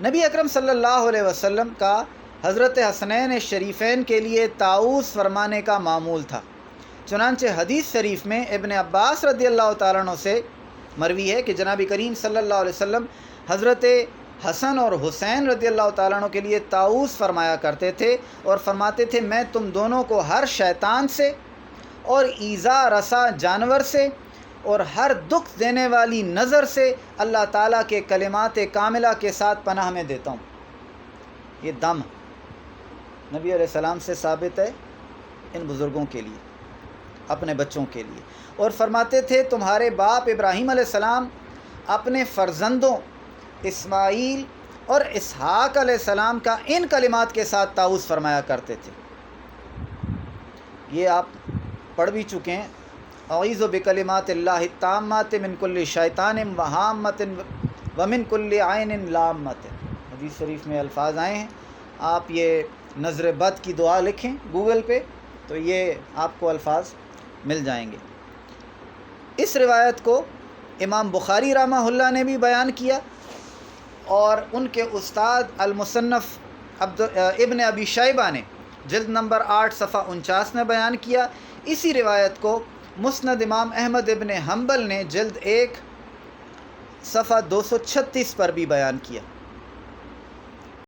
نبی اکرم صلی اللہ علیہ وسلم کا حضرت حسنین شریفین کے لیے طاؤس فرمانے کا معمول تھا۔ چنانچہ حدیث شریف میں ابن عباس رضی اللہ تعالیٰ عنہ سے مروی ہے کہ جناب کریم صلی اللہ علیہ وسلم حضرت حسن اور حسین رضی اللہ تعالیٰ عنہ کے لیے طاؤس فرمایا کرتے تھے اور فرماتے تھے میں تم دونوں کو ہر شیطان سے اور ایذا رسا جانور سے اور ہر دکھ دینے والی نظر سے اللہ تعالیٰ کے کلمات کاملہ کے ساتھ پناہ میں دیتا ہوں۔ یہ دم نبی علیہ السلام سے ثابت ہے ان بزرگوں کے لیے، اپنے بچوں کے لیے، اور فرماتے تھے تمہارے باپ ابراہیم علیہ السلام اپنے فرزندوں اسماعیل اور اسحاق علیہ السلام کا ان کلمات کے ساتھ طاؤس فرمایا کرتے تھے۔ یہ آپ پڑھ بھی چکے ہیں، اعوذ بکلمات اللہ التامات من کل شیطان وہامۃ ومن کل عین لامۃ، حدیث شریف میں الفاظ آئے ہیں۔ آپ یہ نظر بد کی دعا لکھیں گوگل پہ تو یہ آپ کو الفاظ مل جائیں گے۔ اس روایت کو امام بخاری رحمہ اللہ نے بھی بیان کیا اور ان کے استاد المصنف ابن ابی شیبہ نے جلد نمبر 8 صفحہ 49 میں بیان کیا۔ اسی روایت کو مسند امام احمد ابن حنبل نے جلد 1 صفحہ 236 پر بھی بیان کیا۔